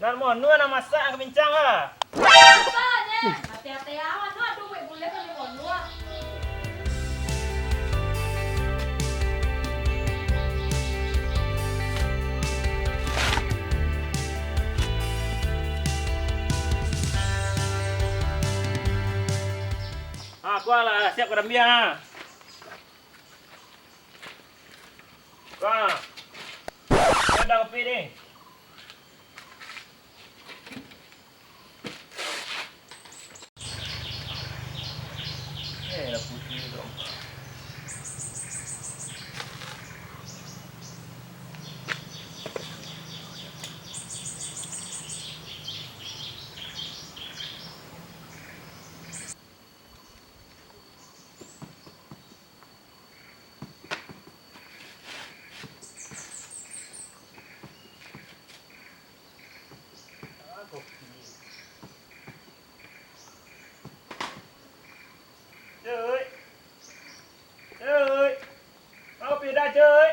Kan mau nu anak masak kebincang lah. Apanya? Hati-hati awan lu aduh gue boleh kan mau lu. Aku lah siap ke biang. Wah. Udah kopi nih. Lah putih dong. Chơi. Chơi. Mau kopi dah chơi.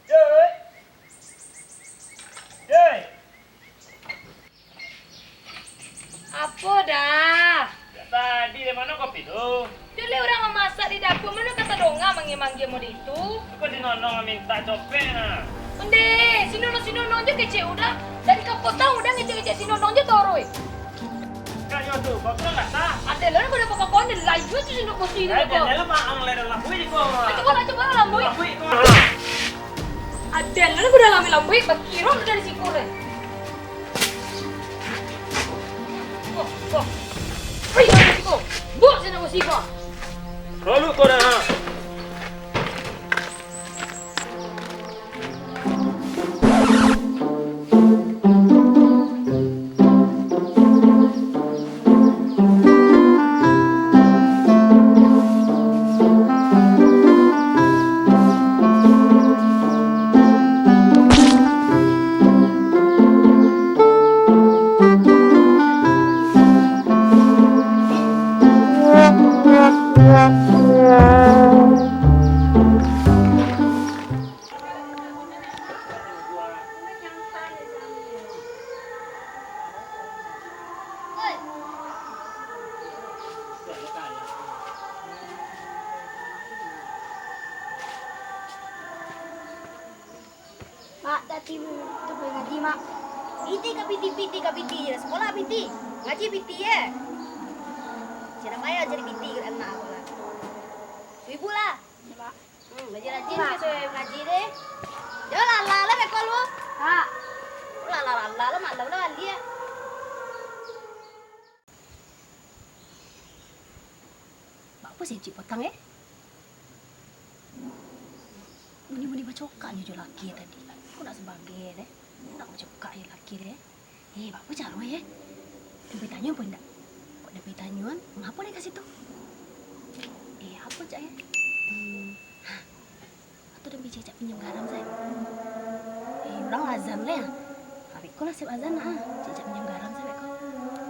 Chơi. Chơi. Apa dah? Tadi di mana kopi tuh? Dulu orang memasak di dapur mana kata donga manggil-manggil mau itu. Aku di nonong minta copet nah. Onde, sinono aja kece udah. Dari kapotang udah ngecek-ngecek sinono aja toroi. Kaya tuh, kau tuh nggak sah. Ada lah pada pokok konde layu tuh sinono kosi Ada itu. dalam ang lera lambui di kau. Coba lambui. Lambui kau. Ada lah udah lambui bakiro udah dari sikure. Oh. Ayo siko. Bu sino ko siko. Lalu kau dah. Mak, tadi tu boleh ngaji mak. Piti ka piti. Sekolah piti. Ngaji piti ya. Cara maya jadi piti ke anak aku lah. Ibu lah. Mak. Belajar rajin ke saya ngaji deh. Jangan lala bekol lu. Ha. Lala mak lala dia. Apa sih cik potang ya? Muni bacoka ni jo laki tadi. Aku nak sebagai deh. Nak bacoka ya laki deh. Bapak caro ya. Dia tanya apa enggak? Kok dia tanyuan? Ngapa dia kasih tu? Apa cak ya? Atau dia cak pinjam garam saya. Orang azan lah ya. Tapi kau lah siap azan ha. Cak pinjam garam saya kau.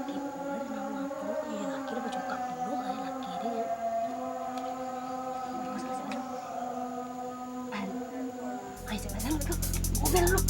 Kipu lah dia nama apa? Kau jadi laki dia bacoka dulu kali laki dia ya. Kau siap azan. Ayo siap azan lu. Mobil lu.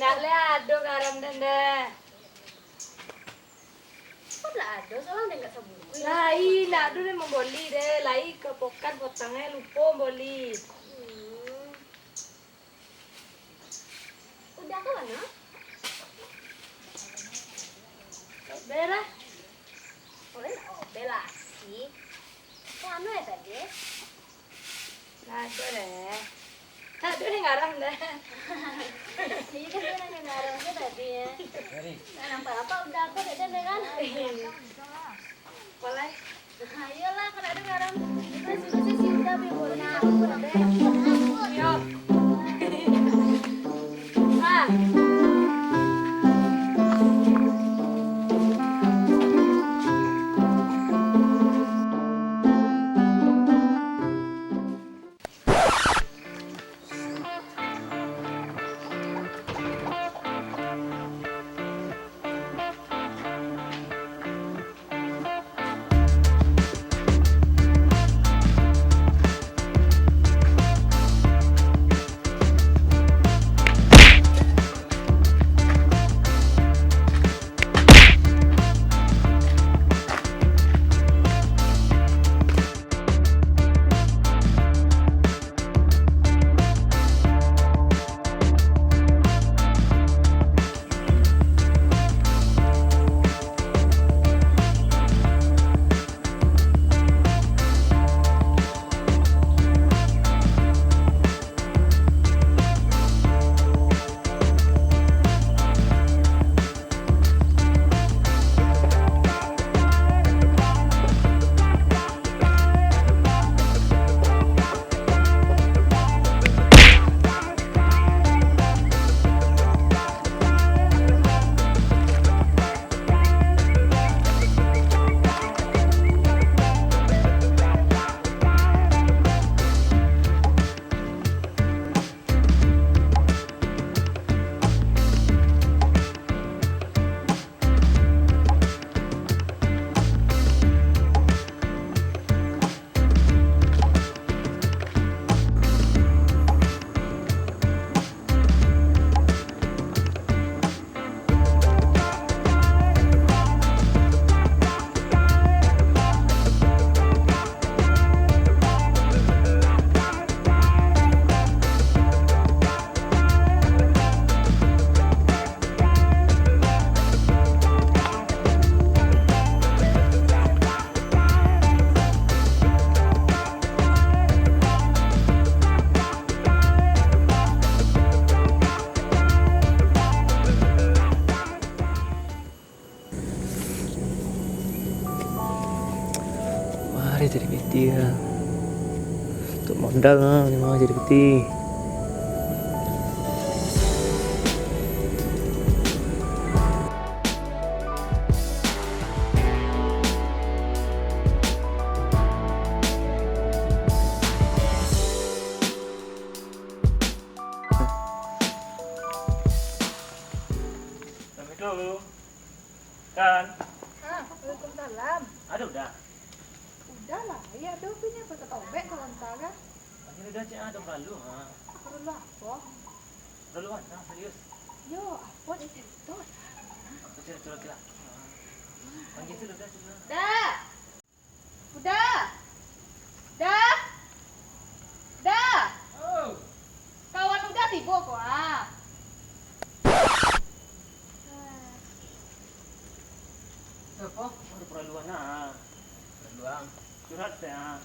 Nak lihat ado garam denda. Kok lah ada soalnya dia enggak sebut. Lai, nak ado dia memboli deh. Lai ke pokan potangnya lupa boli. Udah ke mana? Berah. Boleh enggak? Bela sih. Kok anu ya tadi? Ado deh. Ado dia garam deh. Iya kan dia nanya garamnya tadi ya. Nah, nampak apa udah aku udah kan? Boleh. Ayolah kalau ada garam. Kita sudah sih udah boleh. Nah, aku udah. Yo. Ayo jadi PT ya. Untuk modal lah, ni mau jadi PT. Dulu kan Waalaikumsalam. ada udah Udah lah, ya aduh punya pakai tobek kalau entar kan. akhirnya udah cek ada berlalu Perlu apa? berlaluan serius Yo, apa dia cerita? cerita lah panggil sudah sudah Dah. Udah. Dah. Dah. oh Kawan udah tiba kok ah. apa ada berlaluan berlaluan curhat saya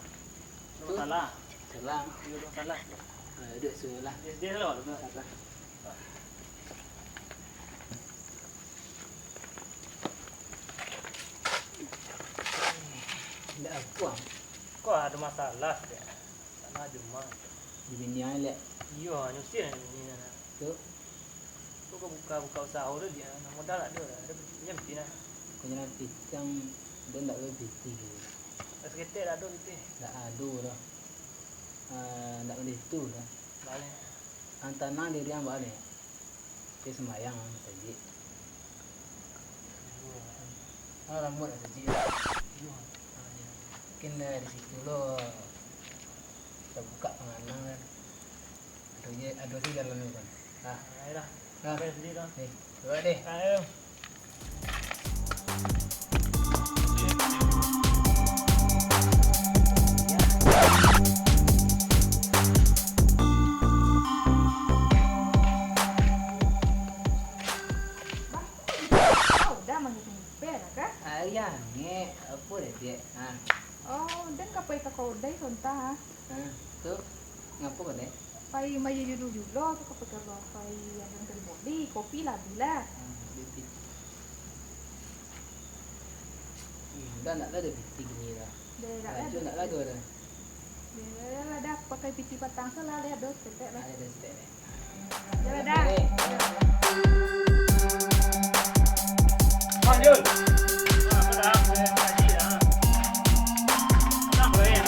salah Salah. iya salah Duduk sulah. dia lah udah Tidak apa. kok ada masalah ya sama cuma Di bini aja. iya nyusir ini Tu, kok buka usaha udah dia modal ada punya betina kau jangan pisang dan tak boleh piti. sekitar ada gitu Tak ada dah. Tak boleh itu dah. balik Antara diri yang balik. Dia semayang saja. Rambut saja. Mungkin dari situ lo kita buka penganang kan. Ada sih jalan itu kan. ayolah Ah, sendiri dah nih, coba deh. ayo Oh, udah manggil bel kan? Ayah, nge, apa deh dia? Oh, dan kapai ka kodai sonta. Tu, ngapa kau deh? Pai mai dulu dulu tu kapai ka pai yang terbodi kopi lah bila. Udah nak ada piti gini dah. Dia Laju nak lagu dah. Dia lah dah pakai piti patang salah dia dos tetek lah. Ada dah step. Dia dah. lanjut sudah boleh mengaji ya nah boleh ya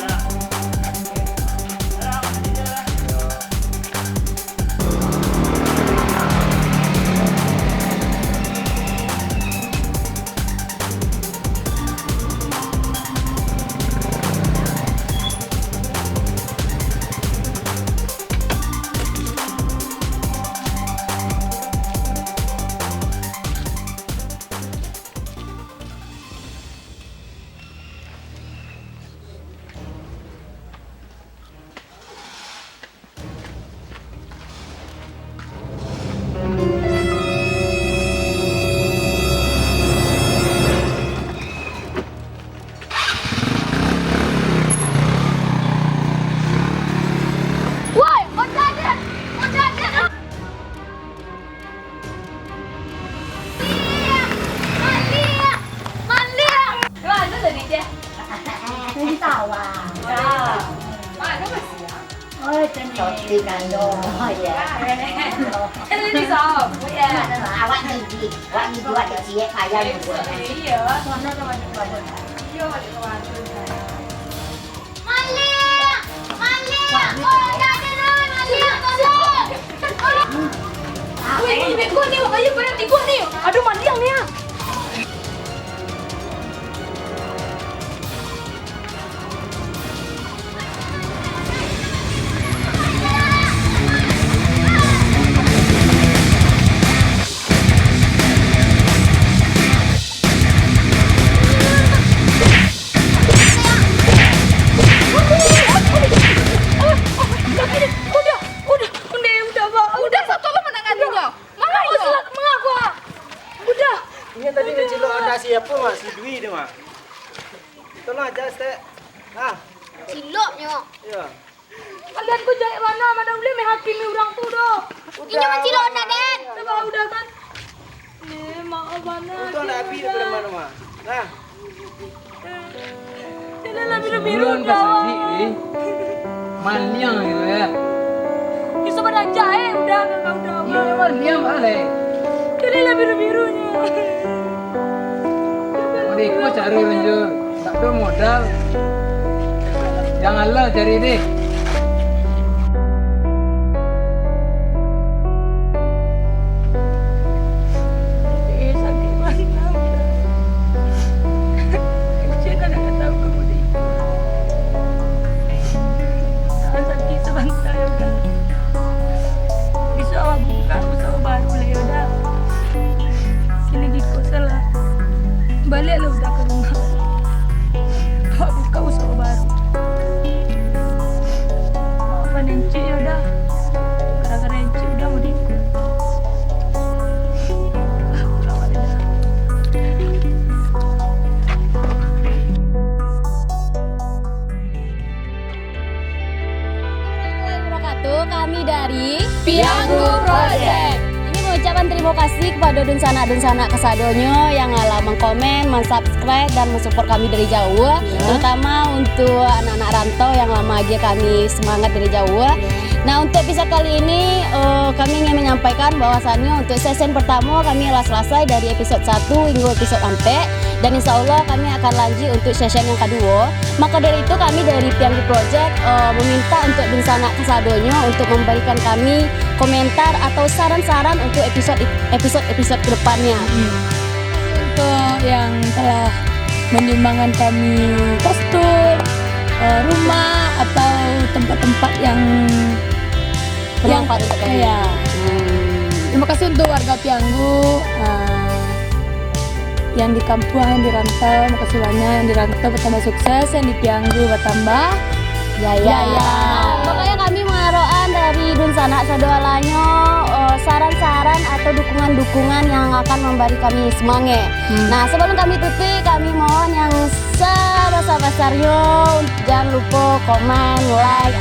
Woi, ondan dia. Ondan dia. Malia. Malia. Wah, itu dari dia. Hindi tawa. Ano ba siya? Oy, tani kando. Ya. Ano ni sao? Yeah. Awak ni awak ni buat dia kaya ni buat. Iya. Sono naman ni buat. Iya, di kawan. Malia. Malia. Oh, dah ada Malia. Tolong. Wih, ini gua nih, ayo berhenti gua nih. Aduh, Malia nih ya. Udah satu lo menanganinya. Mana usulat mengaku? Udah. Ini tadi ngecilok ada siapa mak? Si Dwi dia mak. Tolong aja stek. Ciloknya. Ya. Kalian ku jahit mana boleh menghakimi orang tu dah. Ini mah cilok nak Den. Coba udah kan. Maaf mana. Untung nak api daripada mana mak? Nah. Tidak lah bila biru-biru Belum kasih ni. Mania gitu ya. Iso pada jahe udah kakak udah. Iya memang dia balik. Jadi lah biru-birunya. Mau ikut cari lanjut. Tak ada modal. Janganlah cari deh. Sakit banget udah. Kecil kan nggak tahu kemudian. Sakit sebentar ya udah. Bisa buka usaha baru lah ya udah. Sini di kosan lah. Balik lah udah ke rumah. Buka usaha baru. Maafkan Encik ya udah. Gara-gara Encik udah mau diikut. Pulang aja dah. Wabarakatuh, kami dari Pianggu Project. Ini mengucapkan terima kasih kepada Dunsana Kesadonyo yang mengkomen, mensubscribe dan mensupport kami dari jauh, terutama untuk anak-anak rantau yang lama aja kami semangat dari jauh. Nah, untuk episode kali ini kami ingin menyampaikan bahwasannya untuk season pertama kami telah selesai dari episode 1 hingga episode 4, dan insya Allah kami akan lanjut untuk season yang kedua. Maka dari itu kami dari Pianggu Project meminta untuk Dunsana Kesadonyo untuk memberikan kami komentar atau saran-saran untuk episode kedepannya. Untuk yang telah menyumbangkan kami kostum, rumah atau tempat-tempat yang Bermanfaat untuk kami. ya. Terima kasih untuk warga Pianggu yang di kampung, yang di rantau. Makasih banyak yang di rantau bertambah sukses, yang di Pianggu bertambah Ya. Makanya kami mengharapkan dari Dunsana Sadoalanyo saran-saran atau dukungan-dukungan yang akan memberi kami semangat. Nah, sebelum kami tutup, kami mohon yang sebesar-besarnya jangan lupa komen, like,